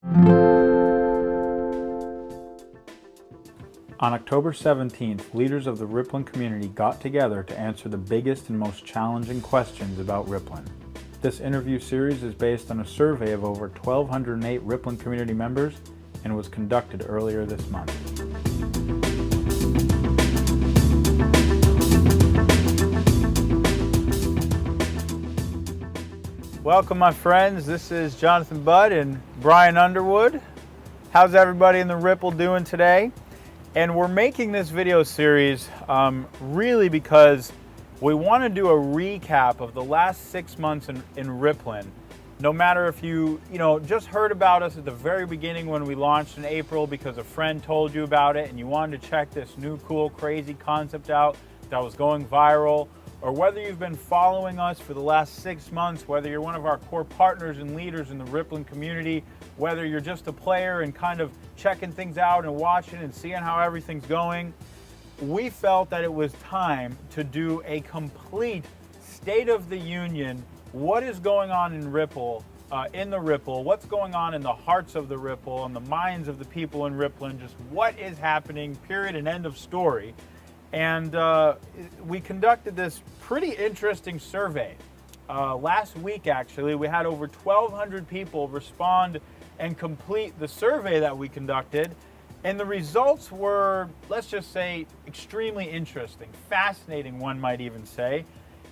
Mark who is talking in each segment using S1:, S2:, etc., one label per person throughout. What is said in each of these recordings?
S1: On October 17th, leaders of the Rippln community got together to answer the biggest and most challenging questions about Rippln. This interview series is based on a survey of over 1,208 Rippln community members and was conducted earlier this month. Welcome, my friends. This is Jonathan Budd and Brian Underwood. How's everybody in the Rippln doing today? And we're making this video series really because we want to do a recap of the last 6 months in Rippln. No matter if you just heard about us at the very beginning when we launched in April because a friend told you about it and you wanted to check this new, cool, crazy concept out that was going viral, or whether you've been following us for the last 6 months, whether you're one of our core partners and leaders in the Rippln community, whether you're just a player and kind of checking things out and watching and seeing how everything's going, we felt that it was time to do a complete State of the Union. What is going on in Rippln, what's going on in the hearts of the Rippln, and the minds of the people in Rippln, just what is happening, period and end of story. And we conducted this pretty interesting survey. Last week, actually, we had over 1,200 people respond and complete the survey that we conducted. And the results were, let's just say, extremely interesting, fascinating, one might even say.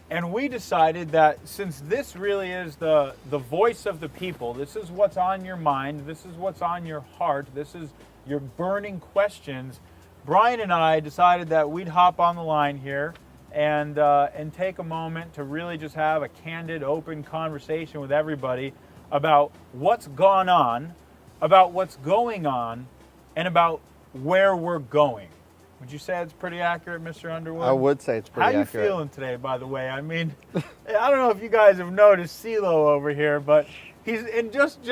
S1: And we decided that since this really is the voice of the people, this is what's on your mind, this is what's on your heart, this is your burning questions, Brian and I decided that we'd hop on the line here and take a moment to really just have a candid, open conversation with everybody about what's gone on, about what's going on, and about where we're going. Would you say that's pretty accurate, Mr. Underwood?
S2: I would say it's pretty accurate.
S1: How you feeling today, by the way? I mean, I don't know if you guys have noticed CeeLo over here, but he's in just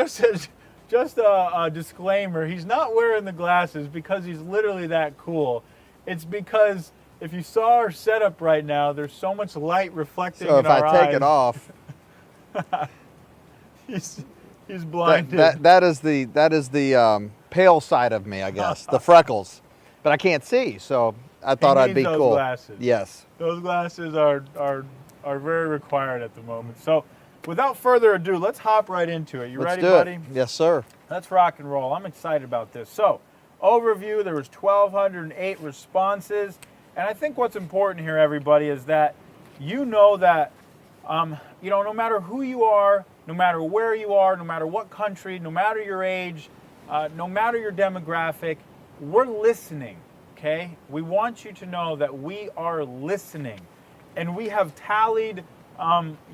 S1: a disclaimer, he's not wearing the glasses because he's literally that cool. It's because if you saw our setup right now, there's so much light reflecting in our eyes.
S2: So if I take it off,
S1: he's blinded.
S2: That is the pale side of me, I guess, the freckles. But I can't see, so I thought I'd be cool.
S1: Glasses.
S2: Yes.
S1: Those glasses are very required at the moment. So without further ado, let's hop right into it. You ready, buddy?
S2: Yes, sir.
S1: Let's rock and roll. I'm excited about this. So, overview, there was 1,208 responses. And I think what's important here, everybody, is that you know that, no matter who you are, no matter where you are, no matter what country, no matter your age, no matter your demographic, we're listening, okay? We want you to know that we are listening. And we have tallied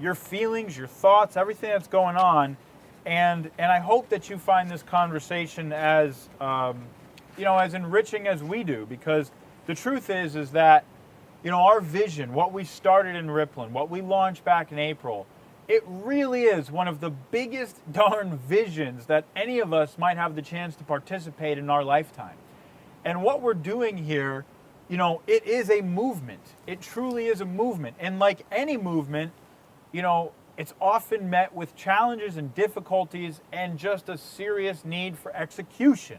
S1: your feelings, your thoughts, everything that's going on. And I hope that you find this conversation as, as enriching as we do, because the truth is that, our vision, what we started in Rippln, what we launched back in April, it really is one of the biggest darn visions that any of us might have the chance to participate in our lifetime. And what we're doing here, it is a movement. It truly is a movement. And like any movement, it's often met with challenges and difficulties and just a serious need for execution.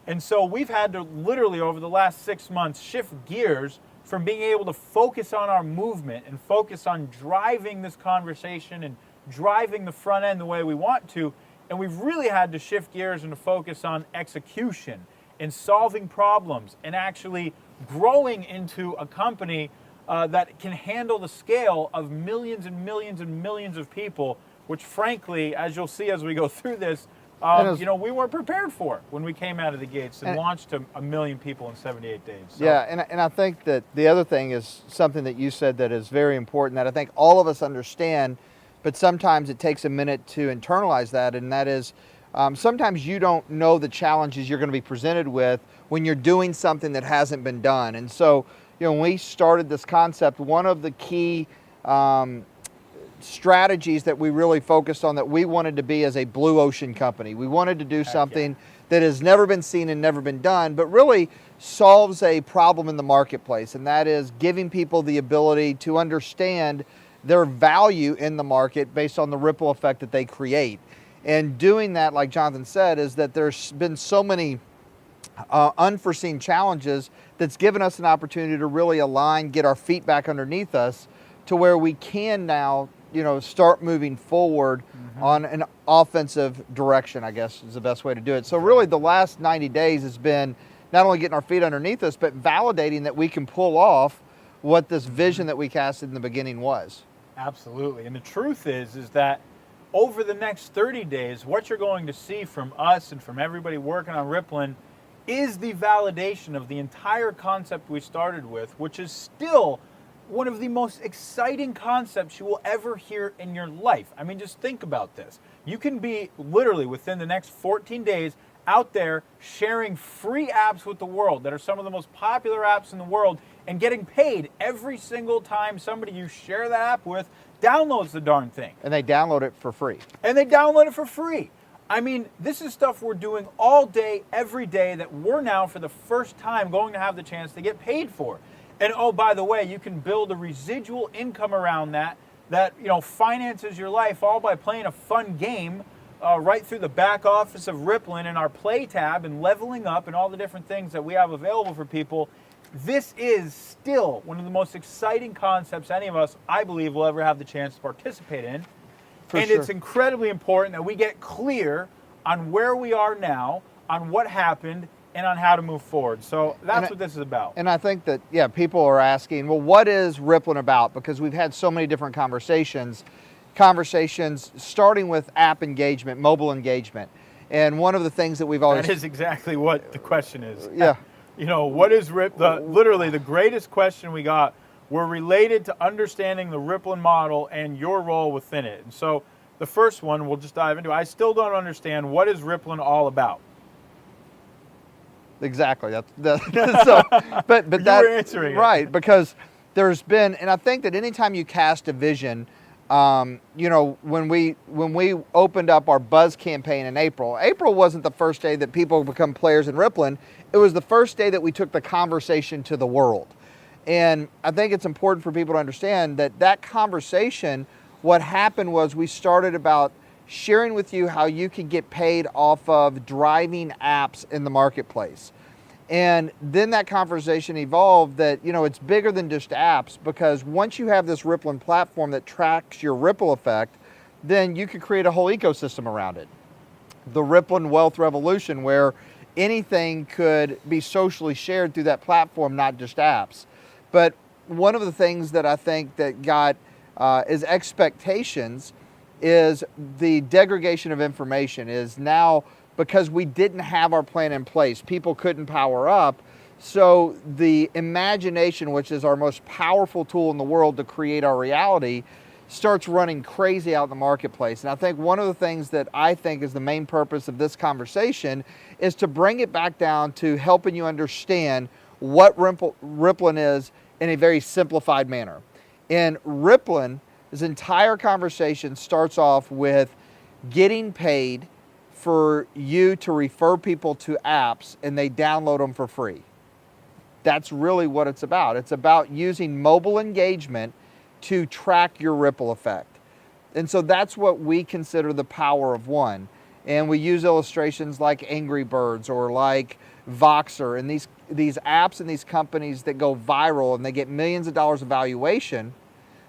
S1: And so we've had to literally over the last 6 months shift gears from being able to focus on our movement and focus on driving this conversation and driving the front end the way we want to. And we've really had to shift gears and to focus on execution and solving problems and actually growing into a company that can handle the scale of millions and millions and millions of people, which frankly, as you'll see as we go through this, we weren't prepared for when we came out of the gates and launched to 1 million people in 78 days. So.
S2: Yeah, and I think that the other thing is something that you said that is very important that I think all of us understand, but sometimes it takes a minute to internalize that, and that is sometimes you don't know the challenges you're going to be presented with when you're doing something that hasn't been done. And so, when we started this concept, one of the key strategies that we really focused on that we wanted to be as a blue ocean company. We wanted to do something that has never been seen and never been done, but really solves a problem in the marketplace, and that is giving people the ability to understand their value in the market based on the ripple effect that they create. And doing that, like Jonathan said, is that there's been so many unforeseen challenges that's given us an opportunity to really align, get our feet back underneath us to where we can now, start moving forward on an offensive direction, I guess is the best way to do it. So really the last 90 days has been not only getting our feet underneath us, but validating that we can pull off what this vision that we casted in the beginning was.
S1: Absolutely. And the truth is that over the next 30 days, what you're going to see from us and from everybody working on Rippln is the validation of the entire concept we started with, which is still one of the most exciting concepts you will ever hear in your life. I mean, just think about this. You can be literally within the next 14 days out there sharing free apps with the world that are some of the most popular apps in the world and getting paid every single time somebody you share that app with downloads the darn thing.
S2: And they download it for free.
S1: And they download it for free. I mean, this is stuff we're doing all day, every day that we're now for the first time going to have the chance to get paid for. And oh, by the way, you can build a residual income around that finances your life all by playing a fun game right through the back office of Rippln and our play tab and leveling up and all the different things that we have available for people. This is still one of the most exciting concepts any of us, I believe, will ever have the chance to participate in. And it's incredibly important that we get clear on where we are now, on what happened, and on how to move forward. So that's what this is about.
S2: And I think that, people are asking, well, what is Rippln about? Because we've had so many different conversations starting with app engagement, mobile engagement. And one of the things that we've always...
S1: That is exactly what the question is.
S2: Yeah.
S1: What is literally the greatest question we got were related to understanding the Rippln model and your role within it. And so the first one we'll just dive into. I still don't understand, what is Rippln all about?
S2: Exactly. So, but
S1: you
S2: that,
S1: were answering
S2: right,
S1: it.
S2: because there's been, and I think that anytime you cast a vision, when we opened up our Buzz campaign in April wasn't the first day that people become players in Rippln. It was the first day that we took the conversation to the world. And I think it's important for people to understand that conversation, what happened was we started about sharing with you how you can get paid off of driving apps in the marketplace. And then that conversation evolved that, it's bigger than just apps, because once you have this Rippln platform that tracks your ripple effect, then you could create a whole ecosystem around it. The Rippln Wealth Revolution, where anything could be socially shared through that platform, not just apps. But one of the things that I think that got is expectations is the degradation of information is now, because we didn't have our plan in place, people couldn't power up. So the imagination, which is our most powerful tool in the world to create our reality, starts running crazy out in the marketplace. And I think one of the things that I think is the main purpose of this conversation is to bring it back down to helping you understand what Rippln is in a very simplified manner. And Rippln, this entire conversation starts off with getting paid for you to refer people to apps and they download them for free. That's really what it's about. It's about using mobile engagement to track your ripple effect. And so that's what we consider the power of one. And we use illustrations like Angry Birds or like Voxer and these apps and these companies that go viral and they get millions of dollars of valuation,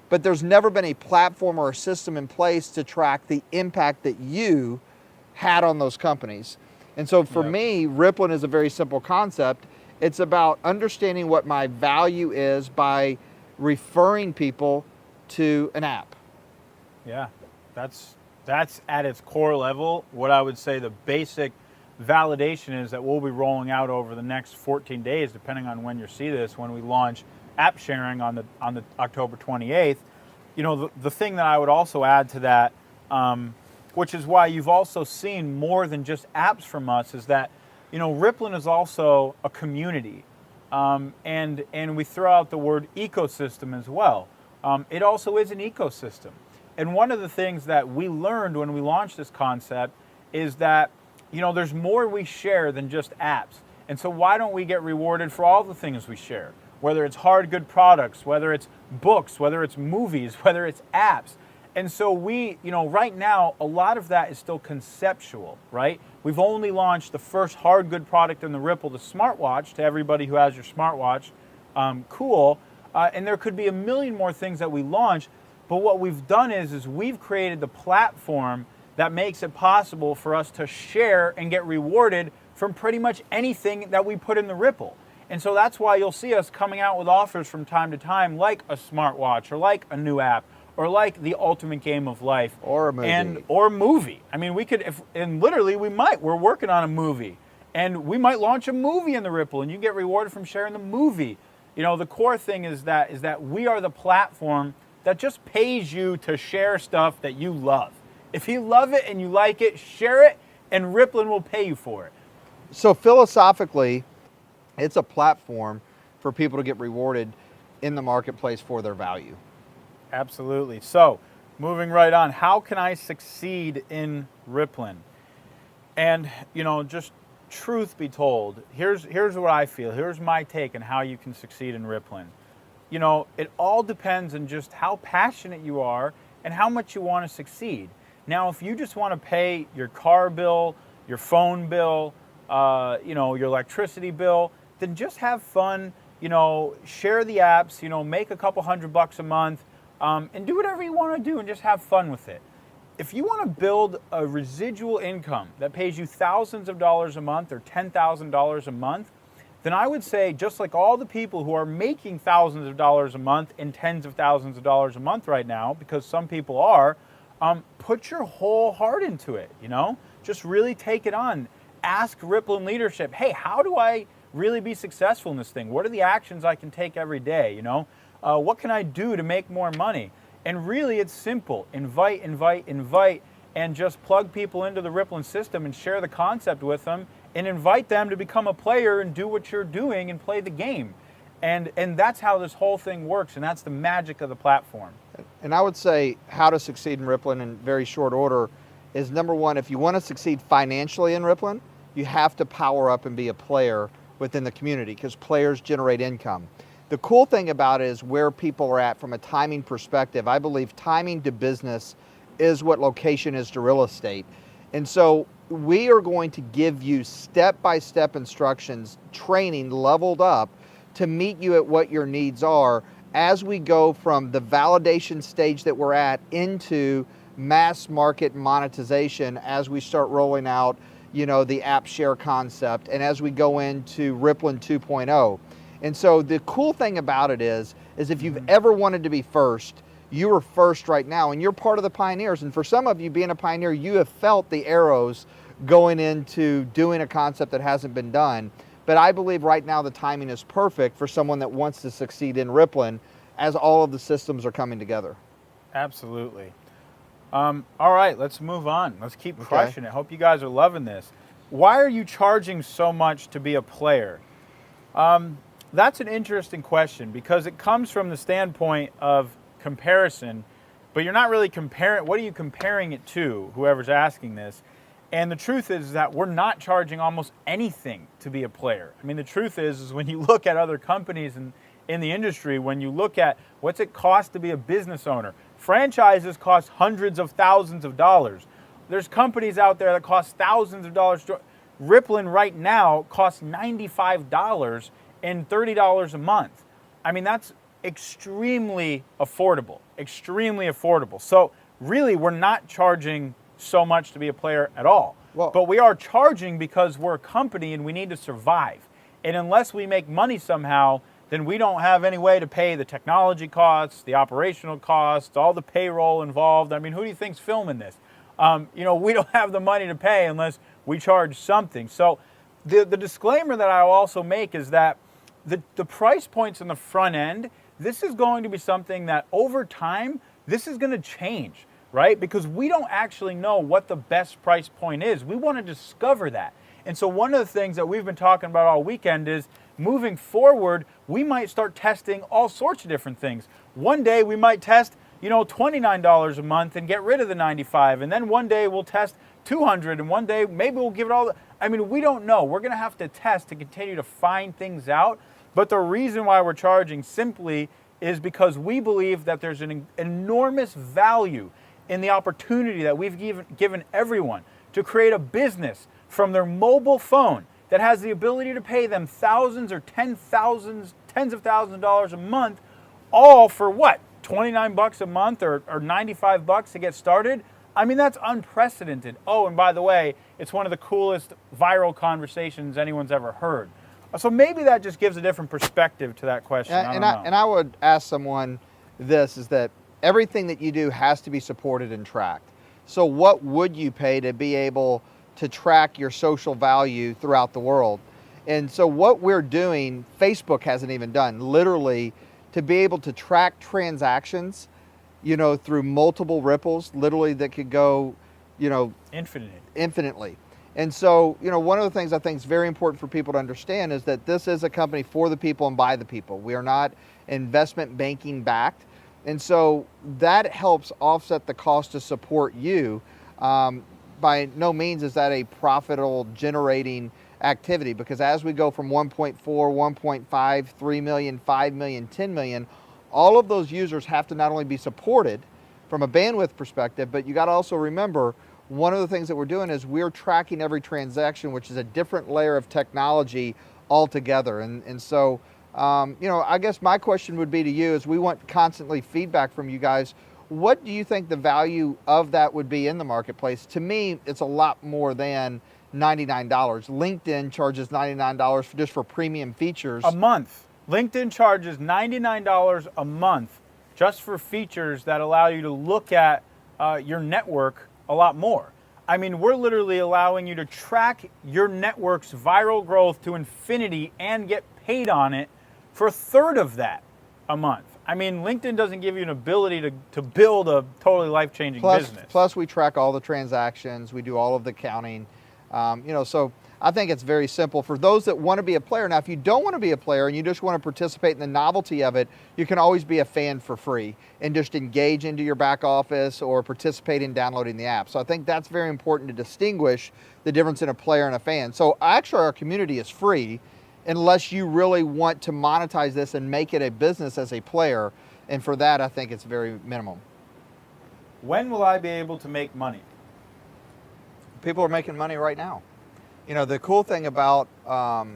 S2: but there's never been a platform or a system in place to track the impact that you had on those companies. And so for me, Rippln is a very simple concept. It's about understanding what my value is by referring people to an app.
S1: Yeah, that's at its core level what I would say the basic validation is that we'll be rolling out over the next 14 days, depending on when you see this, when we launch app sharing on the October 28th. The thing that I would also add to that, which is why you've also seen more than just apps from us, is that Rippln is also a community, and we throw out the word ecosystem as well. It also is an ecosystem, and one of the things that we learned when we launched this concept is that there's more we share than just apps. And so why don't we get rewarded for all the things we share? Whether it's hard good products, whether it's books, whether it's movies, whether it's apps. And so we, right now, a lot of that is still conceptual, right? We've only launched the first hard good product in the Rippln, the smartwatch, to everybody who has your smartwatch. Cool. And there could be a million more things that we launch. But what we've done is we've created the platform that makes it possible for us to share and get rewarded from pretty much anything that we put in the Rippln. And so that's why you'll see us coming out with offers from time to time, like a smartwatch or like a new app or like the ultimate game of life.
S2: Or a movie.
S1: Or a movie. I mean, we could, and literally we might. We're working on a movie. And we might launch a movie in the Rippln and you get rewarded from sharing the movie. The core thing is that we are the platform that just pays you to share stuff that you love. If you love it and you like it, share it, and Rippln will pay you for it.
S2: So philosophically, it's a platform for people to get rewarded in the marketplace for their value.
S1: Absolutely. So, moving right on, how can I succeed in Rippln? And, just truth be told, here's what I feel. Here's my take on how you can succeed in Rippln. It all depends on just how passionate you are and how much you want to succeed. Now, if you just want to pay your car bill, your phone bill, your electricity bill, then just have fun, share the apps, make a couple $100 a month, and do whatever you want to do and just have fun with it. If you want to build a residual income that pays you thousands of dollars a month or $10,000 a month, then I would say, just like all the people who are making thousands of dollars a month and tens of thousands of dollars a month right now, because some people are, put your whole heart into it, Just really take it on. Ask Rippln leadership, hey, how do I really be successful in this thing? What are the actions I can take every day, What can I do to make more money? And really, it's simple. Invite, and just plug people into the Rippln system and share the concept with them and invite them to become a player and do what you're doing and play the game. And that's how this whole thing works, and that's the magic of the platform.
S2: And I would say how to succeed in Rippln in very short order is, number one, if you want to succeed financially in Rippln, you have to power up and be a player within the community, because players generate income. The cool thing about it is where people are at from a timing perspective. I believe timing to business is what location is to real estate. And so we are going to give you step-by-step instructions, training leveled up to meet you at what your needs are as we go from the validation stage that we're at into mass market monetization as we start rolling out, the app share concept, and as we go into Rippln 2.0. And so the cool thing about it is if you've ever wanted to be first, you are first right now, and you're part of the pioneers. And for some of you, being a pioneer, you have felt the arrows going into doing a concept that hasn't been done. But I believe right now the timing is perfect for someone that wants to succeed in Rippln as all of the systems are coming together.
S1: Absolutely. All right, let's move on. Let's keep crushing it. Hope you guys are loving this. Why are you charging so much to be a player? That's an interesting question, because it comes from the standpoint of comparison, but you're not really comparing. What are you comparing it to, whoever's asking this? And the truth is that we're not charging almost anything to be a player. I mean, the truth is when you look at other companies in the industry, when you look at what's it cost to be a business owner, franchises cost hundreds of thousands of dollars. There's companies out there that cost thousands of dollars. Rippln right now costs $95 and $30 a month. I mean, that's extremely affordable, extremely affordable. So really, we're not charging so much to be a player at all.
S2: Well,
S1: but we are charging because we're a company and we need to survive. And unless we make money somehow, then we don't have any way to pay the technology costs, the operational costs, all the payroll involved. I mean, who do you think's filming this? We don't have the money to pay unless we charge something. So the disclaimer that I'll also make is that the price points in the front end, this is going to be something that over time, this is going to change, right? Because we don't actually know what the best price point is. We want to discover that. And so one of the things that we've been talking about all weekend is moving forward, we might start testing all sorts of different things. One day we might test, $29 a month and get rid of the $95. And then one day we'll test $200, and one day maybe we'll give it all. We don't know. We're going to have to test to continue to find things out. But the reason why we're charging simply is because we believe that there's an enormous value in the opportunity that we've given everyone to create a business from their mobile phone that has the ability to pay them thousands or tens of thousands of dollars a month, all for what? 29 bucks a month or 95 bucks to get started? I mean, that's unprecedented. Oh, and by the way, it's one of the coolest viral conversations anyone's ever heard. So maybe that just gives a different perspective to that question. I don't know.
S2: And I would ask someone this, is that everything that you do has to be supported and tracked. So what would you pay to be able to track your social value throughout the world? And so what we're doing, Facebook hasn't even done, literally, to be able to track transactions, you know, through multiple ripples, literally, that could go, you know, infinitely. And so, you know, one of the things I think is very important for people to understand is that this is a company for the people and by the people. We are not investment banking backed. And so that helps offset the cost to support you. By no means is that a profitable generating activity, because as we go from 1.4, 1.5, 3 million, 5 million, 10 million, all of those users have to not only be supported from a bandwidth perspective, but you got to also remember, one of the things that we're doing is we're tracking every transaction, which is a different layer of technology altogether. And so, you know, I guess my question would be to you, is we want constantly feedback from you guys. What do you think the value of that would be in the marketplace? To me, it's a lot more than $99. LinkedIn charges $99 just for premium features.
S1: A month. LinkedIn charges $99 a month just for features that allow you to look at your network a lot more. I mean, we're literally allowing you to track your network's viral growth to infinity and get paid on it for a third of that a month. I mean, LinkedIn doesn't give you an ability to build a totally life-changing business.
S2: Plus, we track all the transactions. We do all of the counting. You know, so I think it's very simple for those that want to be a player. Now, if you don't want to be a player and you just want to participate in the novelty of it, you can always be a fan for free and just engage into your back office or participate in downloading the app. So I think that's very important to distinguish the difference in a player and a fan. So actually, our community is free unless you really want to monetize this and make it a business as a player. And for that, I think it's very minimum.
S1: When will I be able to make money?
S2: People are making money right now. You know, the cool thing about our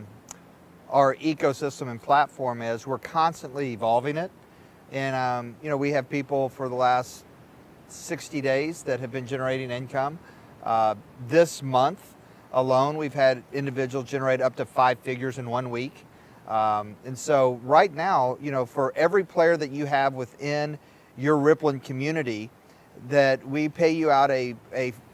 S2: ecosystem and platform is we're constantly evolving it. And, you know, we have people for the last 60 days that have been generating income. This month alone, we've had individuals generate up to 5 figures in 1 week. And so right now, you know, for every player that you have within your Rippln community, that we pay you out a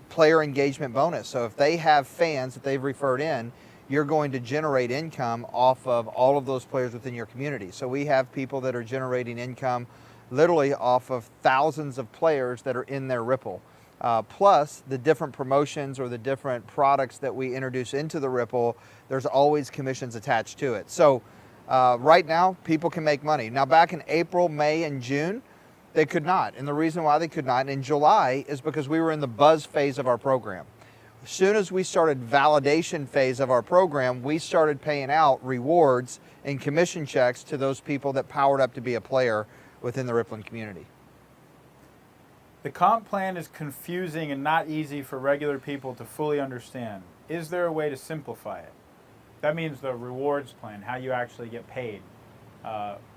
S2: player engagement bonus. So if they have fans that they've referred in, you're going to generate income off of all of those players within your community. So we have people that are generating income literally off of thousands of players that are in their Rippln. Plus the different promotions or the different products that we introduce into the Rippln, there's always commissions attached to it. So right now, people can make money. Now, back in April, May, and June, they could not. And the reason why they could not in July is because we were in the buzz phase of our program. As soon as we started validation phase of our program, we started paying out rewards and commission checks to those people that powered up to be a player within the Rippln community.
S1: The comp plan is confusing and not easy for regular people to fully understand. Is there a way to simplify it? That means the rewards plan, how you actually get paid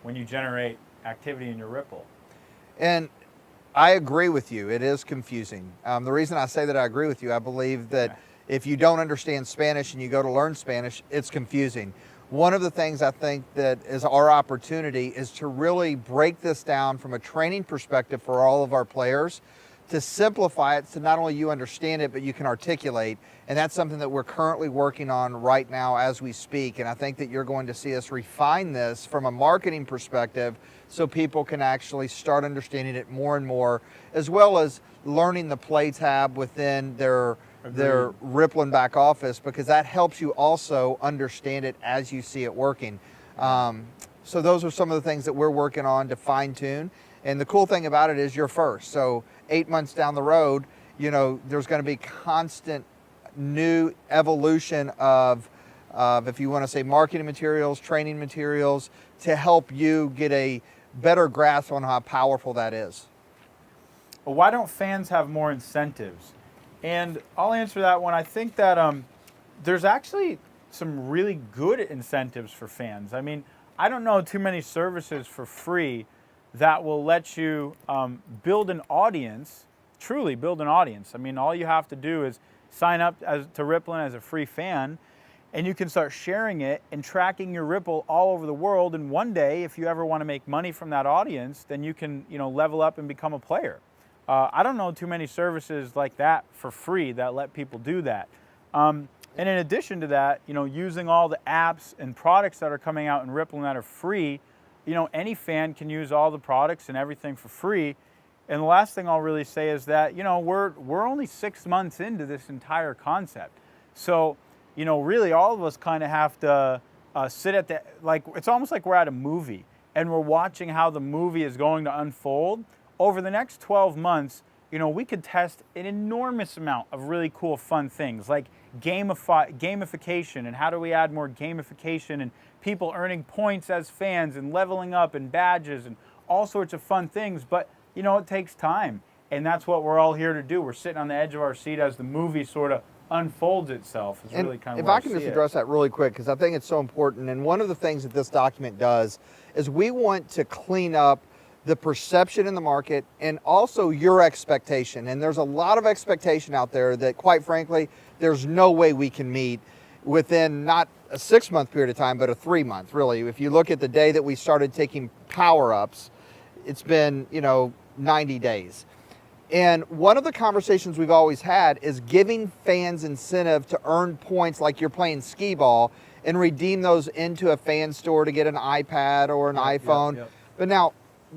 S1: when you generate activity in your Rippln.
S2: And I agree with you. It is confusing. The reason I say that I agree with you, I believe that if you don't understand Spanish and you go to learn Spanish, it's confusing. One of the things I think that is our opportunity is to really break this down from a training perspective for all of our players, to simplify it so not only you understand it, but you can articulate. And that's something that we're currently working on right now as we speak. And I think that you're going to see us refine this from a marketing perspective so people can actually start understanding it more and more, as well as learning the play tab within their Rippln back office, because that helps you also understand it as you see it working. So those are some of the things that we're working on to fine tune. And the cool thing about it is you're first. So 8 months down the road, you know, there's going to be constant new evolution of if you want to say marketing materials, training materials, to help you get a better grasp on how powerful that is.
S1: why don't fans have more incentives? And I'll answer that one. I think that there's actually some really good incentives for fans. I mean, I don't know too many services for free that will let you build an audience, truly build an audience. I mean, all you have to do is sign up to Rippln as a free fan, and you can start sharing it and tracking your Ripple all over the world. And one day, if you ever want to make money from that audience, then you can, level up and become a player. I don't know too many services like that for free that let people do that. And in addition to that, using all the apps and products that are coming out in Rippln that are free, any fan can use all the products and everything for free. And the last thing I'll really say is that, we're only 6 months into this entire concept. So, really all of us kind of have to sit at it's almost like we're at a movie and we're watching how the movie is going to unfold. Over the next 12 months, we could test an enormous amount of really cool, fun things like gamification, and how do we add more gamification and people earning points as fans and leveling up and badges and all sorts of fun things. But, it takes time, and that's what we're all here to do. We're sitting on the edge of our seat as the movie sort of unfolds itself. Is really kind of
S2: if I can just address that really quick, because I think it's so important. And one of the things that this document does is we want to clean up the perception in the market and also your expectation. And there's a lot of expectation out there that, quite frankly, there's no way we can meet within not a 6-month period of time, but a 3-month, really. If you look at the day that we started taking power-ups, it's been, 90 days. And one of the conversations we've always had is giving fans incentive to earn points like you're playing skee ball and redeem those into a fan store to get an iPad or an iPhone. Yep. But now,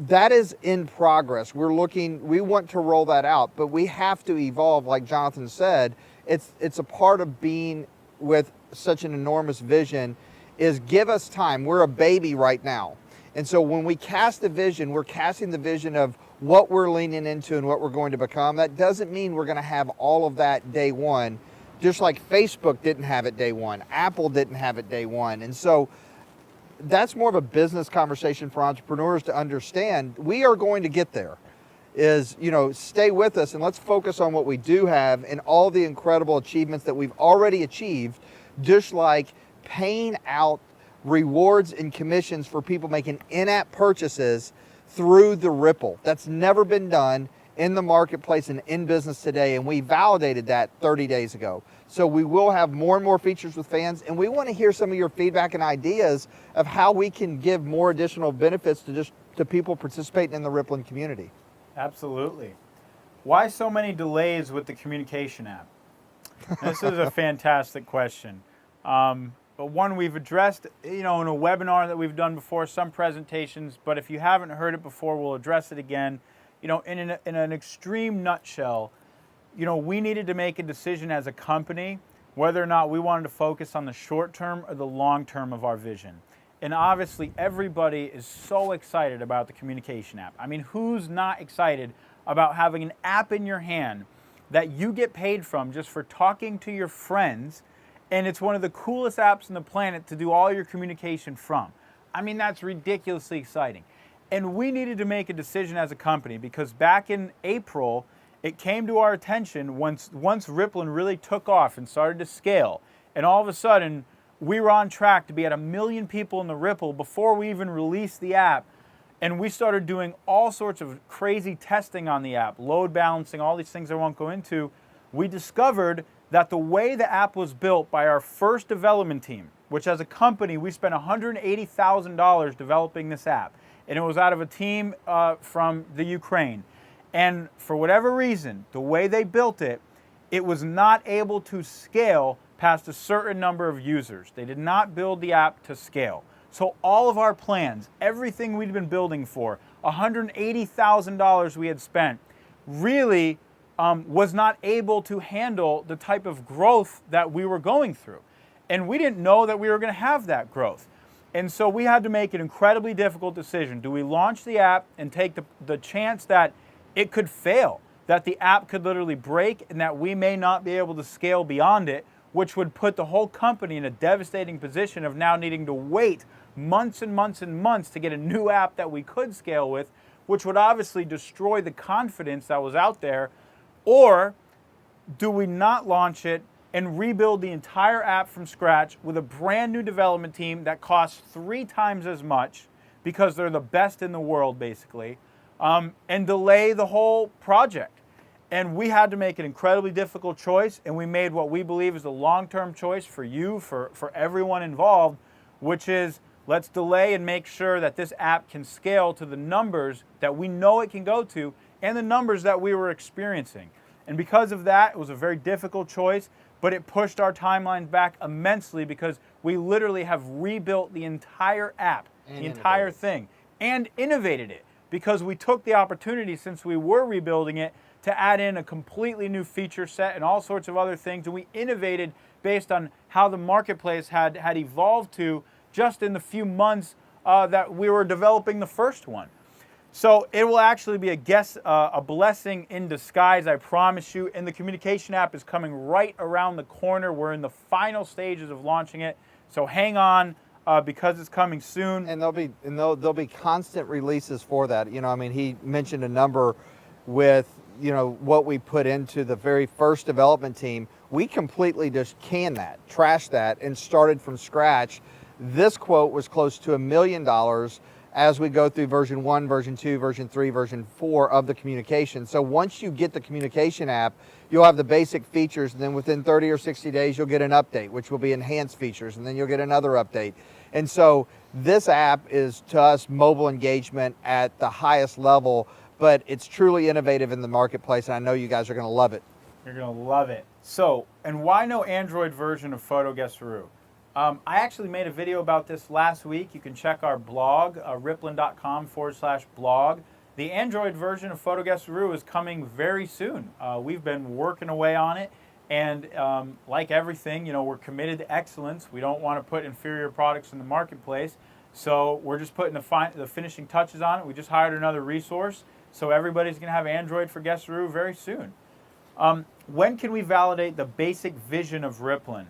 S2: that is in progress. We want to roll that out, but we have to evolve, like Jonathan said. It's a part of being with such an enormous vision is give us time. We're a baby right now. And so when we cast a vision, we're casting the vision of what we're leaning into and what we're going to become. That doesn't mean we're going to have all of that day one, just like Facebook didn't have it day one. Apple didn't have it day one. And so that's more of a business conversation for entrepreneurs to understand. We are going to get there. Stay with us and let's focus on what we do have and all the incredible achievements that we've already achieved, just like paying out rewards and commissions for people making in-app purchases through the Ripple. That's never been done in the marketplace and in business today, and we validated that 30 days ago. So we will have more and more features with fans, and we want to hear some of your feedback and ideas of how we can give more additional benefits to people participating in the Rippln community. Absolutely.
S1: Why so many delays with the communication app? This is a fantastic question. But one we've addressed, in a webinar that we've done before, some presentations, but if you haven't heard it before, we'll address it again. In an extreme nutshell, we needed to make a decision as a company whether or not we wanted to focus on the short term or the long term of our vision. And obviously everybody is so excited about the communication app. I mean, who's not excited about having an app in your hand that you get paid from just for talking to your friends, and it's one of the coolest apps on the planet to do all your communication from? I mean, that's ridiculously exciting. And we needed to make a decision as a company because back in April, it came to our attention once Rippln really took off and started to scale, and all of a sudden, we were on track to be at 1 million people in the Ripple before we even released the app. And we started doing all sorts of crazy testing on the app, load balancing, all these things I won't go into. We discovered that the way the app was built by our first development team, which as a company, we spent $180,000 developing this app. And it was out of a team from the Ukraine. And for whatever reason, the way they built it, it was not able to scale past a certain number of users. They did not build the app to scale. So all of our plans, everything we'd been building for, $180,000 we had spent, really was not able to handle the type of growth that we were going through. And we didn't know that we were going to have that growth. And so we had to make an incredibly difficult decision. Do we launch the app and take the chance that it could fail, that the app could literally break and that we may not be able to scale beyond it, which would put the whole company in a devastating position of now needing to wait months and months and months to get a new app that we could scale with, which would obviously destroy the confidence that was out there? Or do we not launch it and rebuild the entire app from scratch with a brand new development team that costs 3 times as much because they're the best in the world, basically, and delay the whole project? And we had to make an incredibly difficult choice, and we made what we believe is the long-term choice for you, for everyone involved, which is let's delay and make sure that this app can scale to the numbers that we know it can go to and the numbers that we were experiencing. And because of that, it was a very difficult choice, but it pushed our timelines back immensely because we literally have rebuilt the entire app, the entire thing, and innovated it because we took the opportunity, since we were rebuilding it, to add in a completely new feature set and all sorts of other things. And we innovated based on how the marketplace had evolved to just in the few months that we were developing the first one. So it will actually be a blessing in disguise, I promise you. And the communication app is coming right around the corner. We're in the final stages of launching it. So hang on because it's coming soon.
S2: And there'll be constant releases for that. You know, I mean, he mentioned a number with, you know, what we put into the very first development team. We completely just canned that, trashed that, and started from scratch. This quote was close to $1 million as we go through version 1, version 2, version 3, version 4 of the communication. So once you get the communication app, you'll have the basic features, and then within 30 or 60 days, you'll get an update, which will be enhanced features, and then you'll get another update. And so this app is, to us, mobile engagement at the highest level, but it's truly innovative in the marketplace, and I know you guys are going to love it.
S1: You're going to love it. So, and why no Android version of Photoguesseroo? I actually made a video about this last week. You can check our blog, rippln.com/blog. The Android version of Photoguesseroo is coming very soon. We've been working away on it, and like everything, you know, we're committed to excellence. We don't want to put inferior products in the marketplace, so we're just putting the finishing touches on it. We just hired another resource, so everybody's going to have Android for Guesseroo very soon. When can we validate the basic vision of Rippln?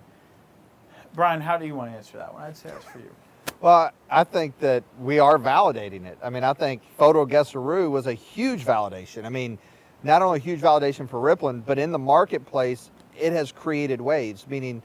S1: Brian, how do you want to answer that one? I'd say that's for you.
S2: Well, I think that we are validating it. I mean, I think Photoguesseroo was a huge validation. I mean, not only a huge validation for Rippln, but in the marketplace, it has created waves, meaning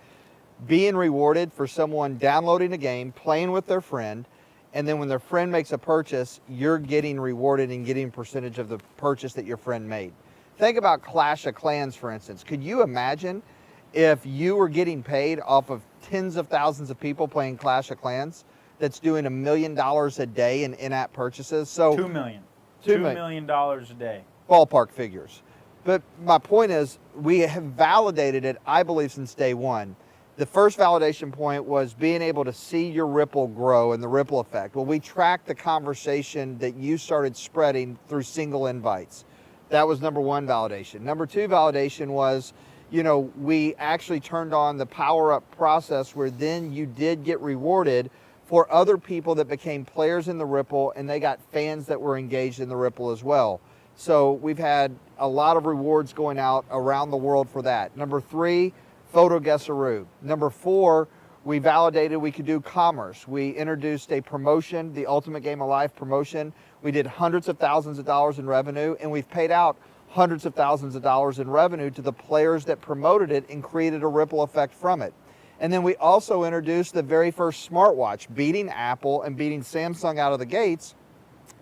S2: being rewarded for someone downloading a game, playing with their friend, and then when their friend makes a purchase, you're getting rewarded and getting a percentage of the purchase that your friend made. Think about Clash of Clans, for instance. Could you imagine if you were getting paid off of tens of thousands of people playing Clash of Clans that's doing $1 million a day in in-app purchases? So
S1: $2 million. $2 million a day.
S2: Ballpark figures. But my point is, we have validated it, I believe, since day one. The first validation point was being able to see your Ripple grow and the ripple effect. Well, we tracked the conversation that you started spreading through single invites. That was number one validation. Number two validation was, you know, we actually turned on the power up process where then you did get rewarded for other people that became players in the Ripple, and they got fans that were engaged in the Ripple as well. So we've had a lot of rewards going out around the world for that. Number three, Photoguesseroo. Number four, we validated we could do commerce. We introduced a promotion, the Ultimate Game of Life promotion. We did hundreds of thousands of dollars in revenue, and we've paid out hundreds of thousands of dollars in revenue to the players that promoted it and created a ripple effect from it. And then we also introduced the very first smartwatch, beating Apple and beating Samsung out of the gates,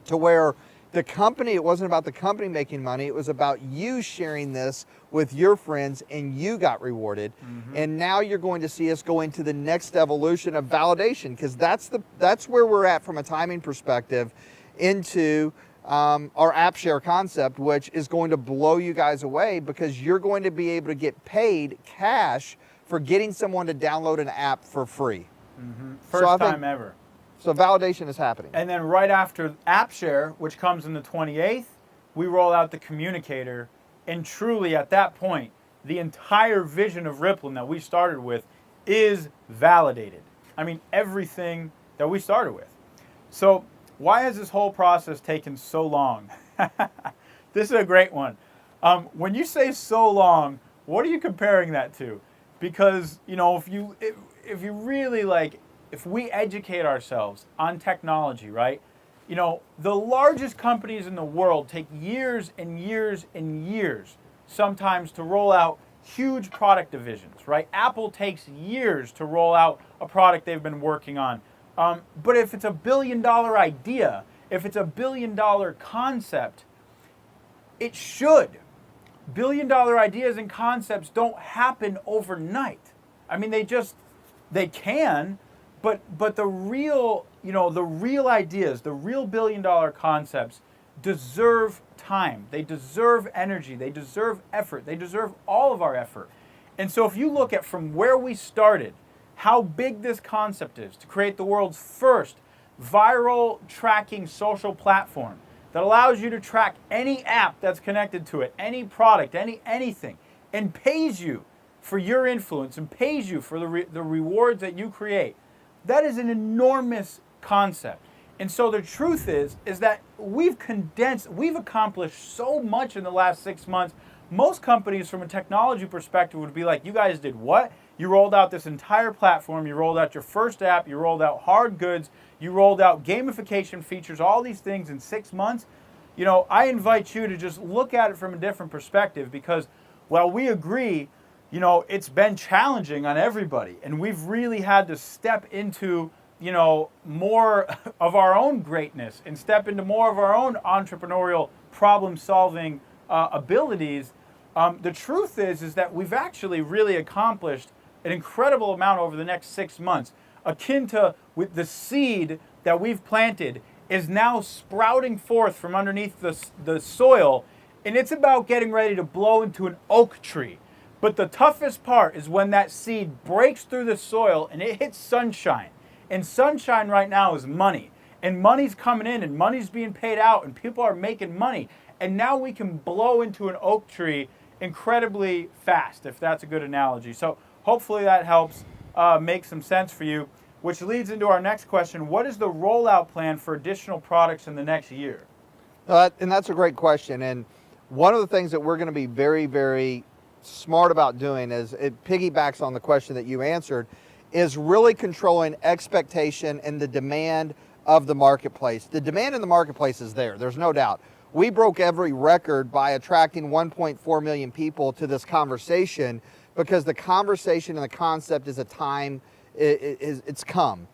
S2: to where the company, it wasn't about the company making money, it was about you sharing this with your friends, and you got rewarded. Mm-hmm. And now you're going to see us go into the next evolution of validation, because that's where we're at from a timing perspective into our app share concept, which is going to blow you guys away, because you're going to be able to get paid cash for getting someone to download an app for free.
S1: Mm-hmm. First time ever.
S2: So validation is happening.
S1: And then right after App Share, which comes in the 28th, we roll out the communicator. And truly at that point, the entire vision of Rippln that we started with is validated. I mean, everything that we started with. So why has this whole process taken so long? This is a great one. When you say so long, what are you comparing that to? Because, you know, if you really, like, if we educate ourselves on technology, right, You know, the largest companies in the world take years and years and years sometimes to roll out huge product divisions, right? Apple takes years to roll out a product they've been working on. But if it's a billion-dollar idea, if it's a billion-dollar concept, it should. Billion-dollar ideas and concepts don't happen overnight. I mean, they can, but the real, the real ideas, the real billion-dollar concepts deserve time. They deserve energy. They deserve effort. They deserve all of our effort. And so if you look at from where we started, how big this concept is to create the world's first viral tracking social platform that allows you to track any app that's connected to it, any product, anything, and pays you for your influence and pays you for the rewards that you create. That is an enormous concept. And so the truth is that we've accomplished so much in the last 6 months. Most companies from a technology perspective would be like, you guys did what? You rolled out this entire platform, you rolled out your first app, you rolled out hard goods, you rolled out gamification features, all these things in 6 months. I invite you to just look at it from a different perspective, because while we agree, it's been challenging on everybody, and we've really had to step into more of our own greatness and step into more of our own entrepreneurial problem-solving abilities. The truth is that we've actually really accomplished an incredible amount over the next 6 months, akin to with the seed that we've planted is now sprouting forth from underneath the soil, and it's about getting ready to blow into an oak tree. But the toughest part is when that seed breaks through the soil and it hits sunshine. And sunshine right now is money. And money's coming in and money's being paid out and people are making money. And now we can blow into an oak tree incredibly fast, if that's a good analogy. So hopefully that helps make some sense for you, which leads into our next question. What is the rollout plan for additional products in the next year?
S2: And that's a great question. And one of the things that we're going to be very, very smart about doing is, it piggybacks on the question that you answered, is really controlling expectation and the demand of the marketplace. The demand in the marketplace is there. There's no doubt. We broke every record by attracting 1.4 million people to this conversation, because the conversation and the concept is it's come.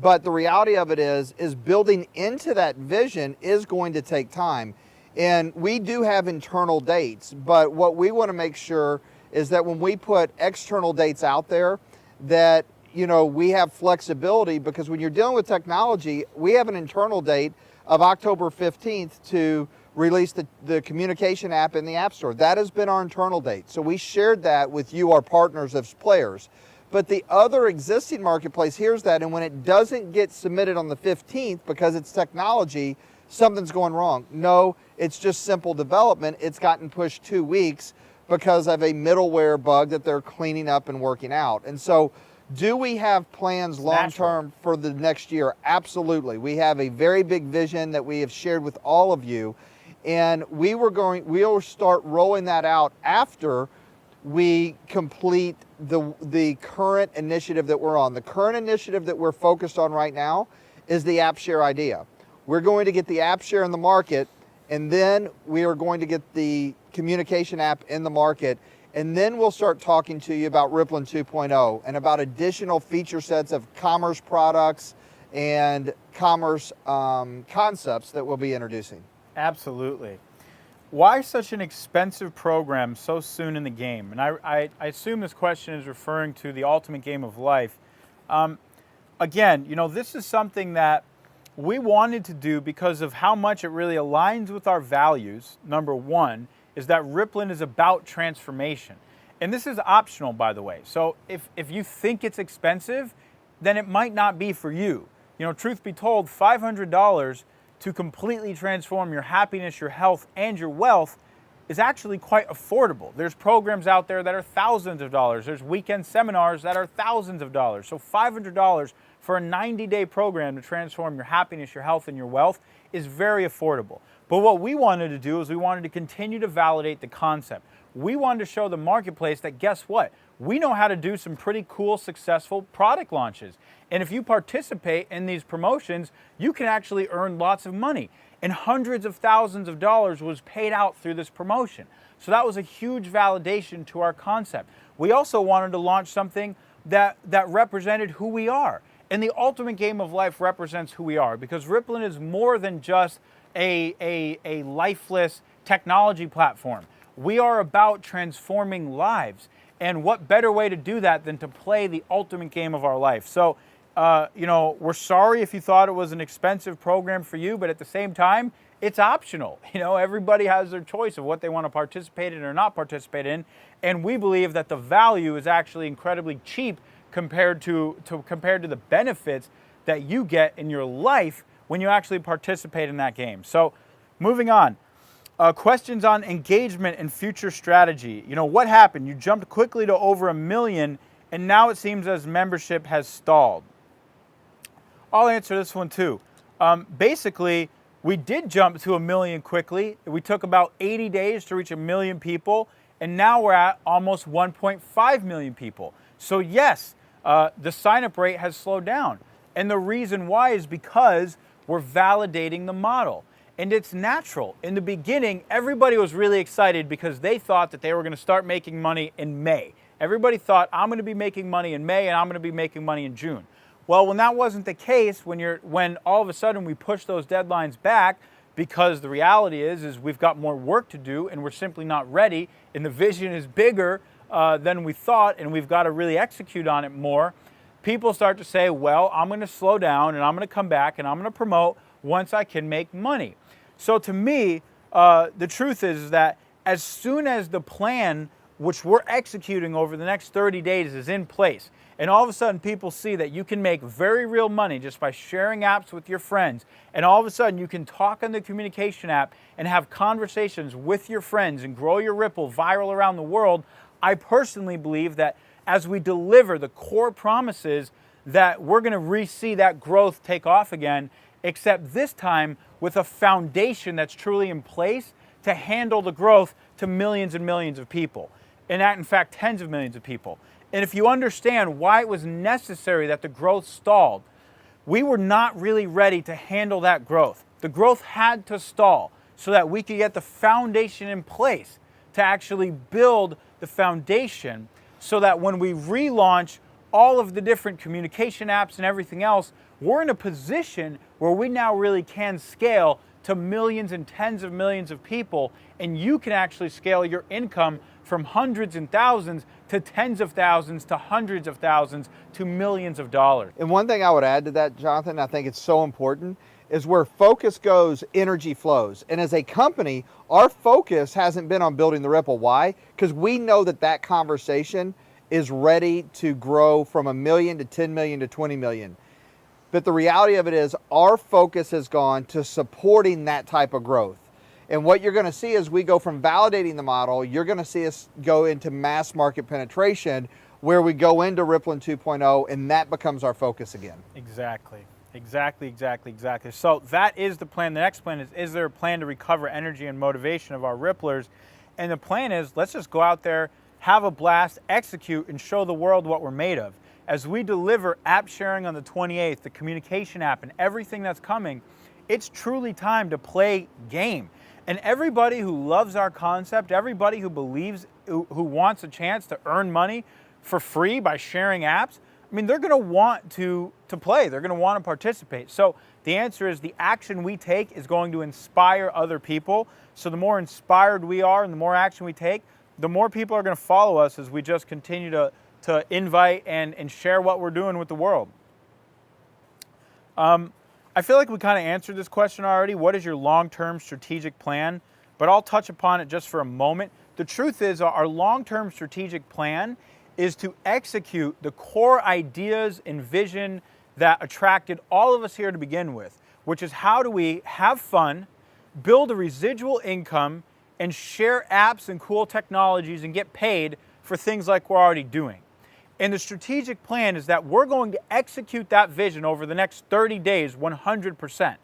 S2: But the reality of it is building into that vision is going to take time. And we do have internal dates, but what we want to make sure is that when we put external dates out there, that we have flexibility, because when you're dealing with technology, we have an internal date of October 15th to release the communication app in the App Store. That has been our internal date. So we shared that with you, our partners as players. But the other existing marketplace hears that, and when it doesn't get submitted on the 15th because it's technology, something's going wrong. No, it's just simple development. It's gotten pushed 2 weeks because of a middleware bug that they're cleaning up and working out. And so, do we have plans long-term for the next year? Absolutely. We have a very big vision that we have shared with all of you, and we'll start rolling that out after we complete the current initiative that we're on. The current initiative that we're focused on right now is the app share idea. We're going to get the app share in the market, and then we are going to get the communication app in the market, and then we'll start talking to you about Rippln 2.0 and about additional feature sets of commerce products and commerce concepts that we'll be introducing.
S1: Absolutely. Why such an expensive program so soon in the game? And I assume this question is referring to the ultimate game of life. Again, this is something that we wanted to do because of how much it really aligns with our values. Number one is that Rippln is about transformation. And this is optional, by the way. So if you think it's expensive, then it might not be for you. Truth be told, $500 to completely transform your happiness, your health, and your wealth is actually quite affordable. There's programs out there that are thousands of dollars. There's weekend seminars that are thousands of dollars. So $500 for a 90-day program to transform your happiness, your health, and your wealth is very affordable. But what we wanted to do is we wanted to continue to validate the concept. We wanted to show the marketplace that, guess what? we know how to do some pretty cool, successful product launches. And if you participate in these promotions, you can actually earn lots of money. And hundreds of thousands of dollars was paid out through this promotion. So that was a huge validation to our concept. We also wanted to launch something that represented who we are. And the ultimate game of life represents who we are, because Rippln is more than just a lifeless technology platform. We are about transforming lives. And what better way to do that than to play the ultimate game of our life? So, we're sorry if you thought it was an expensive program for you, but at the same time, it's optional. Everybody has their choice of what they want to participate in or not participate in. And we believe that the value is actually incredibly cheap compared to the benefits that you get in your life when you actually participate in that game. So, moving on. Questions on engagement and future strategy. What happened? You jumped quickly to over 1 million, and now it seems as membership has stalled. I'll answer this one too. Basically, we did jump to 1 million quickly. We took about 80 days to reach 1 million people, and now we're at almost 1.5 million people. So yes, the sign-up rate has slowed down. And the reason why is because we're validating the model. And it's natural. In the beginning, everybody was really excited because they thought that they were going to start making money in May. Everybody thought, I'm going to be making money in May and I'm going to be making money in June. Well, when that wasn't the case, when all of a sudden we push those deadlines back, because the reality is we've got more work to do and we're simply not ready, and the vision is bigger than we thought, and we've got to really execute on it more, people start to say, well, I'm going to slow down and I'm going to come back and I'm going to promote once I can make money. So to me, the truth is that as soon as the plan, which we're executing over the next 30 days, is in place, and all of a sudden people see that you can make very real money just by sharing apps with your friends, and all of a sudden you can talk on the communication app and have conversations with your friends and grow your Rippln viral around the world, I personally believe that as we deliver the core promises, that we're going to re-see that growth take off again, except this time with a foundation that's truly in place to handle the growth to millions and millions of people. And that, in fact, tens of millions of people. And if you understand why it was necessary that the growth stalled, we were not really ready to handle that growth. The growth had to stall so that we could get the foundation in place to actually build the foundation so that when we relaunch all of the different communication apps and everything else, we're in a position where we now really can scale to millions and tens of millions of people, and you can actually scale your income from hundreds and thousands to tens of thousands to hundreds of thousands to millions of dollars.
S2: And one thing I would add to that, Jonathan, I think it's so important, is where focus goes, energy flows. And as a company, our focus hasn't been on building the Rippln. Why? Because we know that conversation is ready to grow from 1 million to 10 million to 20 million. But the reality of it is our focus has gone to supporting that type of growth. And what you're going to see as we go from validating the model, you're going to see us go into mass market penetration, where we go into Rippln 2.0, and that becomes our focus again.
S1: Exactly. So that is the plan. The next plan is there a plan to recover energy and motivation of our Ripplers? And the plan is, let's just go out there, have a blast, execute, and show the world what we're made of. As we deliver app sharing on the 28th, the communication app, and everything that's coming, it's truly time to play game. And everybody who loves our concept, everybody who believes, who wants a chance to earn money for free by sharing apps, I mean, they're going to want to play. They're going to want to participate. So the answer is the action we take is going to inspire other people. So the more inspired we are and the more action we take, the more people are going to follow us as we just continue to invite and share what we're doing with the world. I feel like we kind of answered this question already. What is your long-term strategic plan? But I'll touch upon it just for a moment. The truth is our long-term strategic plan is to execute the core ideas and vision that attracted all of us here to begin with, which is how do we have fun, build a residual income, and share apps and cool technologies and get paid for things like we're already doing. And the strategic plan is that we're going to execute that vision over the next 30 days, 100%.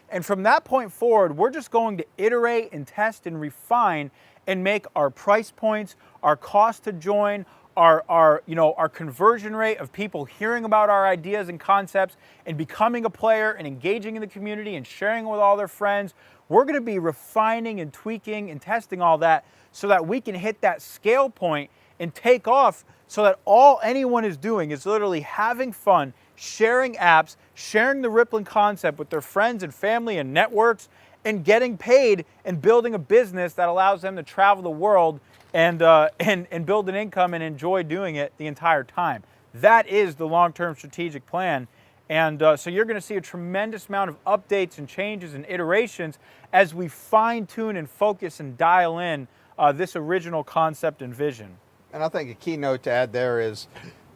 S1: And from that point forward, we're just going to iterate and test and refine and make our price points, our cost to join, our conversion rate of people hearing about our ideas and concepts and becoming a player and engaging in the community and sharing with all their friends. We're going to be refining and tweaking and testing all that so that we can hit that scale point and take off, so that all anyone is doing is literally having fun, sharing apps, sharing the Rippln concept with their friends and family and networks, and getting paid and building a business that allows them to travel the world and build an income and enjoy doing it the entire time. That is the long-term strategic plan. And so you're going to see a tremendous amount of updates and changes and iterations as we fine-tune and focus and dial in this original concept and vision.
S2: And I think a key note to add there is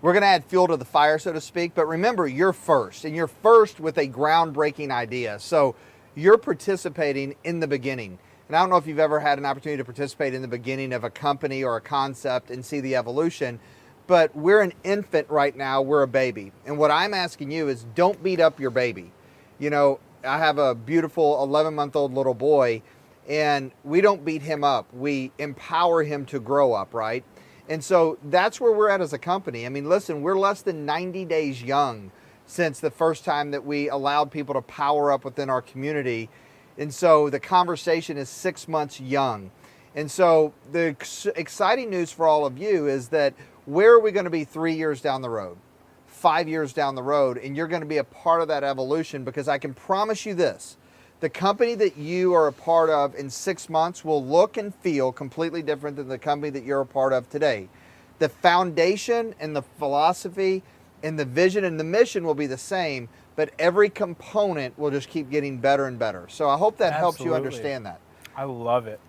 S2: we're going to add fuel to the fire, so to speak. But remember, you're first, and you're first with a groundbreaking idea. So you're participating in the beginning. And I don't know if you've ever had an opportunity to participate in the beginning of a company or a concept and see the evolution, but we're an infant right now. We're a baby. And what I'm asking you is don't beat up your baby. You know, I have a beautiful 11-month-old little boy, and we don't beat him up. We empower him to grow up, right? And so that's where we're at as a company. I mean, listen, we're less than 90 days young since the first time that we allowed people to power up within our community. And so the conversation is 6 months young. And so the exciting news for all of you is that where are we going to be 3 years down the road, 5 years down the road? And you're going to be a part of that evolution, because I can promise you this. The company that you are a part of in 6 months will look and feel completely different than the company that you're a part of today. The foundation and the philosophy and the vision and the mission will be the same, but every component will just keep getting better and better. So I hope that helps you understand that.
S1: I love it.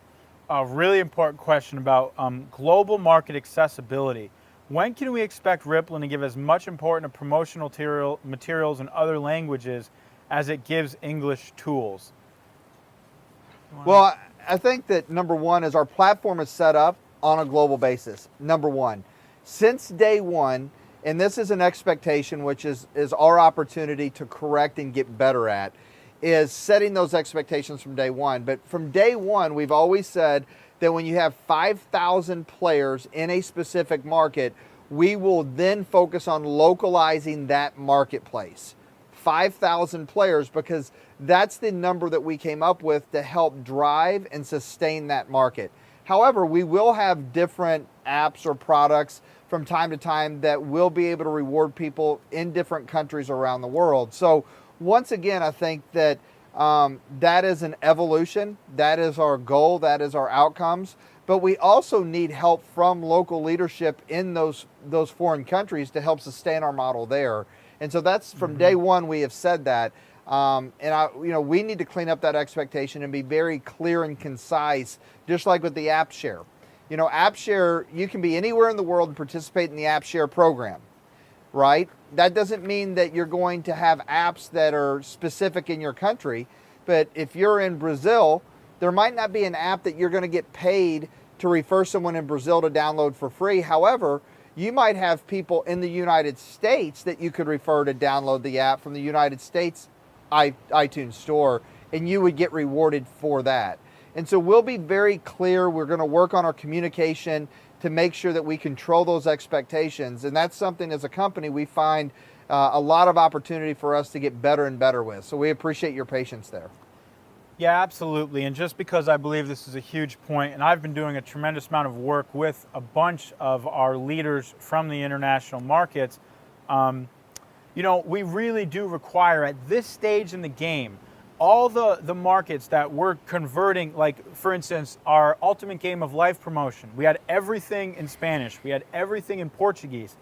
S1: A really important question about global market accessibility. When can we expect Rippln to give as much important promotional materials in other languages as it gives English tools?
S2: Well, I think that number one is our platform is set up on a global basis. Number one, since day one, and this is an expectation, which is our opportunity to correct and get better at, is setting those expectations from day one. But from day one, we've always said that when you have 5,000 players in a specific market, we will then focus on localizing that marketplace. 5,000 players, because that's the number that we came up with to help drive and sustain that market. However, we will have different apps or products from time to time that will be able to reward people in different countries around the world. So once again, I think that that is an evolution. That is our goal. That is our outcomes. But we also need help from local leadership in those foreign countries to help sustain our model there. And so that's from day one we have said that. We need to clean up that expectation and be very clear and concise, just like with the app share. You know, app share, you can be anywhere in the world and participate in the app share program, right? That doesn't mean that you're going to have apps that are specific in your country. But if you're in Brazil, there might not be an app that you're going to get paid to refer someone in Brazil to download for free. However, you might have people in the United States that you could refer to download the app from the United States iTunes store, and you would get rewarded for that. And so we'll be very clear. We're going to work on our communication to make sure that we control those expectations. And that's something as a company we find a lot of opportunity for us to get better and better with. So we appreciate your patience there.
S1: Yeah, absolutely. And just because I believe this is a huge point, and I've been doing a tremendous amount of work with a bunch of our leaders from the international markets, we really do require at this stage in the game, all the markets that we're converting, like for instance, our Ultimate Game of Life promotion, we had everything in Spanish, we had everything in Portuguese,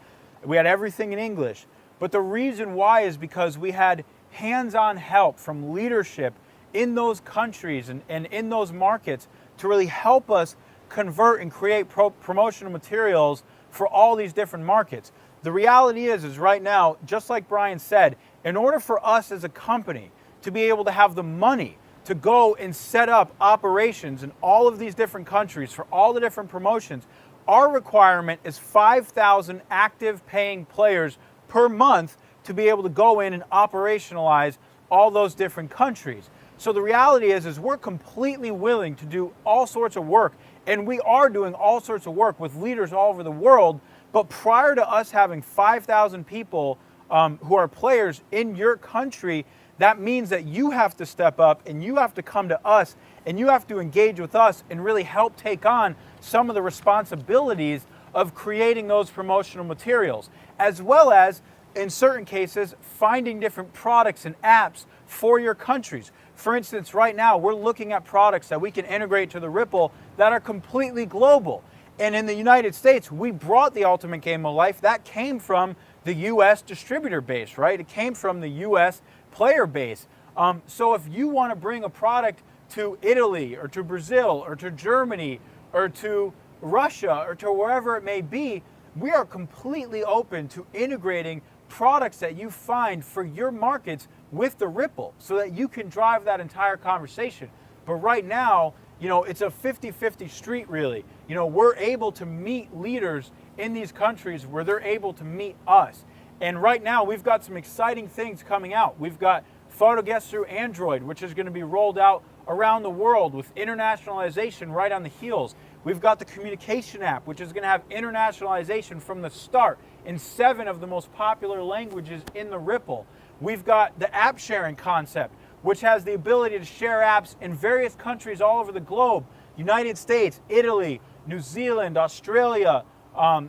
S1: we had everything in English. But the reason why is because we had hands-on help from leadership in those countries and in those markets to really help us convert and create promotional materials for all these different markets. The reality is right now, just like Brian said, in order for us as a company to be able to have the money to go and set up operations in all of these different countries for all the different promotions, our requirement is 5,000 active paying players per month to be able to go in and operationalize all those different countries. So the reality is we're completely willing to do all sorts of work, and we are doing all sorts of work with leaders all over the world, But prior to us having 5,000 people who are players in your country, that means that you have to step up and you have to come to us and you have to engage with us and really help take on some of the responsibilities of creating those promotional materials, as well as, in certain cases, finding different products and apps for your countries. For instance, right now, we're looking at products that we can integrate to the Ripple that are completely global. And in the United States, we brought the Ultimate Game of Life. That came from the U.S. distributor base, right? It came from the U.S. player base. So if you want to bring a product to Italy or to Brazil or to Germany or to Russia or to wherever it may be, we are completely open to integrating products that you find for your markets with the Ripple so that you can drive that entire conversation. But right now, it's a 50-50 street, really. We're able to meet leaders in these countries where they're able to meet us. And right now, we've got some exciting things coming out. We've got Photo Guest through Android, which is going to be rolled out around the world with internationalization right on the heels. We've got the communication app, which is going to have internationalization from the start in 7 of the most popular languages in the Ripple. We've got the app sharing concept, which has the ability to share apps in various countries all over the globe. United States, Italy, New Zealand, Australia.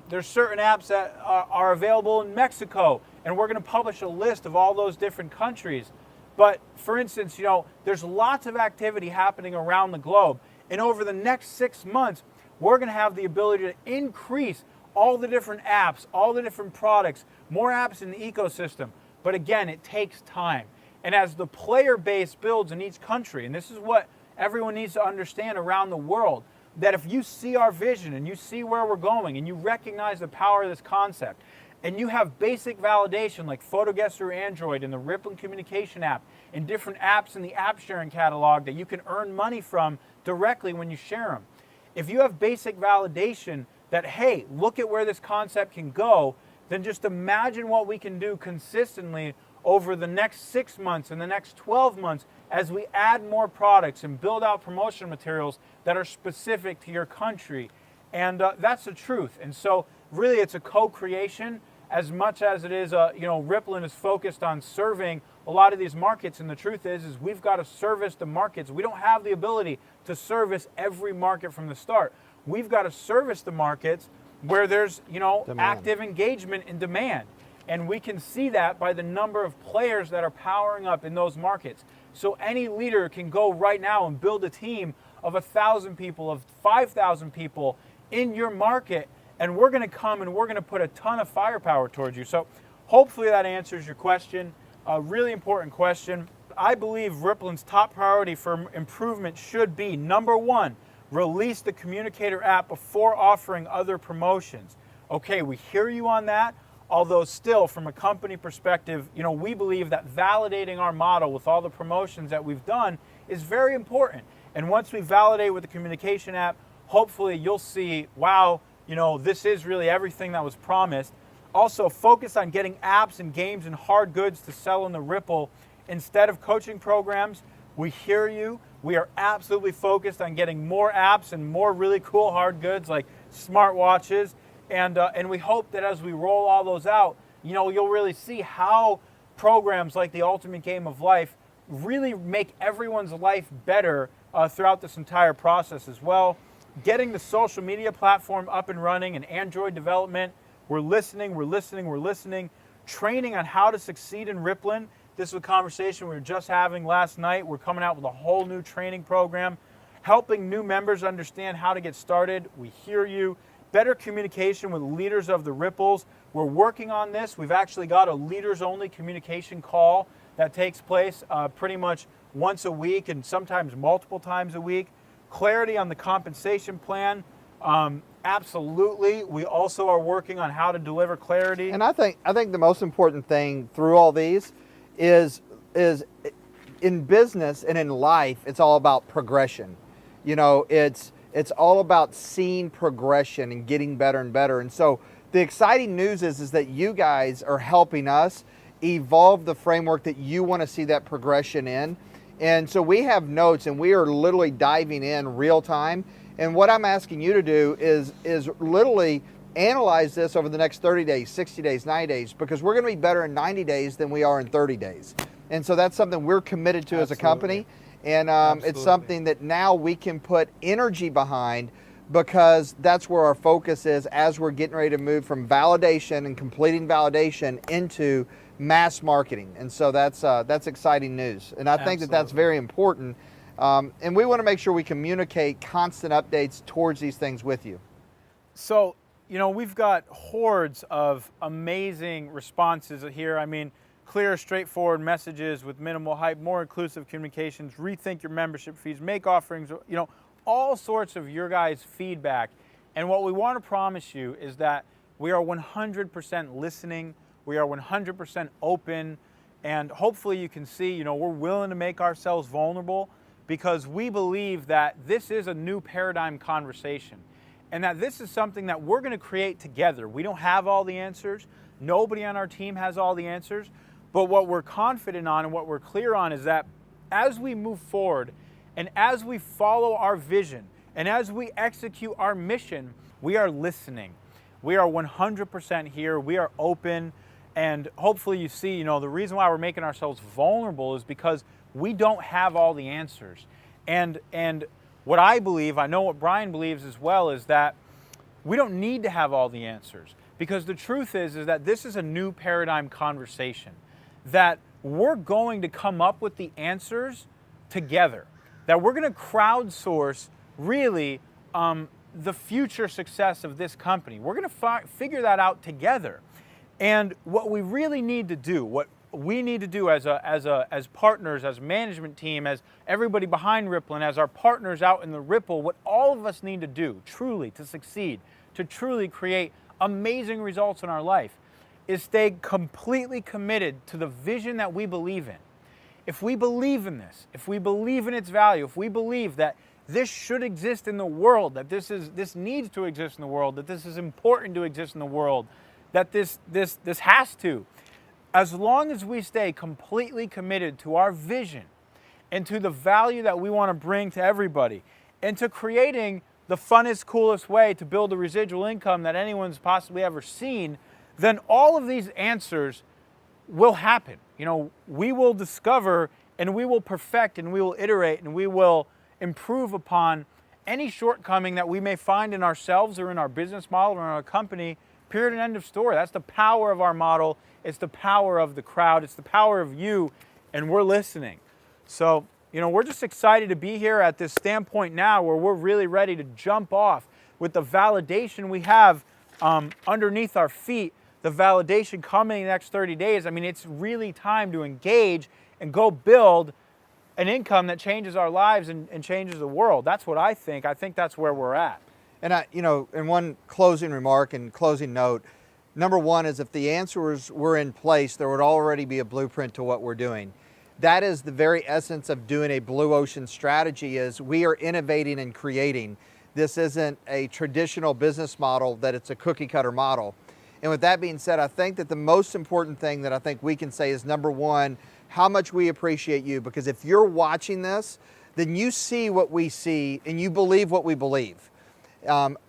S1: There's certain apps that are available in Mexico, and we're going to publish a list of all those different countries. But for instance, there's lots of activity happening around the globe. And over the next 6 months, we're going to have the ability to increase all the different apps, all the different products, more apps in the ecosystem. But again, it takes time. And as the player base builds in each country, and this is what everyone needs to understand around the world, that if you see our vision and you see where we're going and you recognize the power of this concept, and you have basic validation like Photo Guest through Android and the Rippln communication app and different apps in the app sharing catalog that you can earn money from directly when you share them. If you have basic validation that, hey, look at where this concept can go, then just imagine what we can do consistently over the next 6 months and the next 12 months as we add more products and build out promotional materials that are specific to your country. And that's the truth. And so really it's a co-creation as much as it is, Rippln is focused on serving a lot of these markets. And the truth is we've got to service the markets. We don't have the ability to service every market from the start. We've got to service the markets where there's, active engagement and demand. And we can see that by the number of players that are powering up in those markets. So any leader can go right now and build a team of 1,000 people, of 5,000 people in your market, and we're going to come and we're going to put a ton of firepower towards you. So hopefully that answers your question. A really important question. I believe Rippln's top priority for improvement should be, number 1, release the communicator app before offering other promotions. Okay, we hear you on that. Although still, from a company perspective, we believe that validating our model with all the promotions that we've done is very important. And once we validate with the communication app, hopefully you'll see, wow, this is really everything that was promised. Also, focus on getting apps and games and hard goods to sell in the Ripple instead of coaching programs. We hear you. We are absolutely focused on getting more apps and more really cool hard goods like smartwatches. And we hope that as we roll all those out, you'll really see how programs like the Ultimate Game of Life really make everyone's life better throughout this entire process as well. Getting the social media platform up and running and Android development, we're listening. Training on how to succeed in Rippln. This is a conversation we were just having last night. We're coming out with a whole new training program. Helping new members understand how to get started. We hear you. Better communication with leaders of the Ripples. We're working on this. We've actually got a leaders-only communication call that takes place pretty much once a week and sometimes multiple times a week. Clarity on the compensation plan. Absolutely. We also are working on how to deliver clarity.
S2: And I think the most important thing through all these is in business and in life, it's all about progression. It's all about seeing progression and getting better and better. And so the exciting news is that you guys are helping us evolve the framework that you want to see that progression in. And so we have notes and we are literally diving in real time. And what I'm asking you to do is literally analyze this over the next 30 days, 60 days, 90 days, because we're going to be better in 90 days than we are in 30 days. And so that's something we're committed to as a company. And it's something that now we can put energy behind, because that's where our focus is as we're getting ready to move from validation and completing validation into mass marketing. And so that's exciting news. And I think that that's very important. And we want to make sure we communicate constant updates towards these things with you.
S1: So, we've got hordes of amazing responses here. I mean, clear, straightforward messages with minimal hype, more inclusive communications, rethink your membership fees, make offerings, all sorts of your guys' feedback. And what we want to promise you is that we are 100% listening, we are 100% open, and hopefully you can see, we're willing to make ourselves vulnerable, because we believe that this is a new paradigm conversation, and that this is something that we're going to create together. We don't have all the answers. Nobody on our team has all the answers. But what we're confident on and what we're clear on is that as we move forward and as we follow our vision and as we execute our mission, we are listening. We are 100% here. We are open. And hopefully you see, the reason why we're making ourselves vulnerable is because we don't have all the answers. And what I believe, I know what Brian believes as well, is that we don't need to have all the answers, because the truth is that this is a new paradigm conversation, that we're going to come up with the answers together, that we're going to crowdsource really the future success of this company. We're going to figure that out together. And what we really need to do, what we need to do as partners, as a management team, as everybody behind Rippln, as our partners out in the Ripple, what all of us need to do truly to succeed, to truly create amazing results in our life, is stay completely committed to the vision that we believe in. If we believe in this, if we believe in its value, if we believe that this should exist in the world, that this needs to exist in the world, that this is important to exist in the world, that this has to, as long as we stay completely committed to our vision and to the value that we want to bring to everybody, and to creating the funnest, coolest way to build a residual income that anyone's possibly ever seen, then all of these answers will happen. We will discover and we will perfect and we will iterate and we will improve upon any shortcoming that we may find in ourselves or in our business model or in our company, period and end of story. That's the power of our model. It's the power of the crowd. It's the power of you, and we're listening. So, we're just excited to be here at this standpoint now where we're really ready to jump off with the validation we have underneath our feet, the validation coming in the next 30 days. I mean, it's really time to engage and go build an income that changes our lives and changes the world. That's what I think. I think that's where we're at.
S2: And in one closing remark and closing note, number one is if the answers were in place, there would already be a blueprint to what we're doing. That is the very essence of doing a blue ocean strategy, is we are innovating and creating. This isn't a traditional business model that it's a cookie cutter model. And with that being said, I think that the most important thing that I think we can say is, number one, how much we appreciate you, because if you're watching this, then you see what we see and you believe what we believe.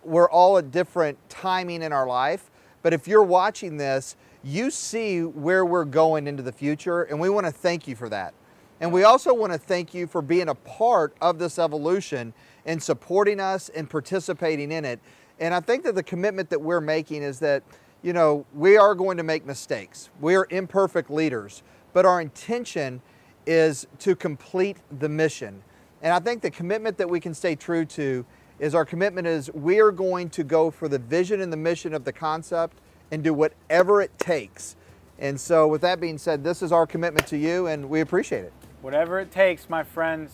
S2: We're all at different timing in our life, but if you're watching this, you see where we're going into the future, and we want to thank you for that. And we also want to thank you for being a part of this evolution and supporting us and participating in it. And I think that the commitment that we're making is that, we are going to make mistakes. We are imperfect leaders, but our intention is to complete the mission. And I think the commitment that we can stay true to is our commitment is we are going to go for the vision and the mission of the concept and do whatever it takes. And so with that being said, this is our commitment to you, and we appreciate it.
S1: Whatever it takes, my friends.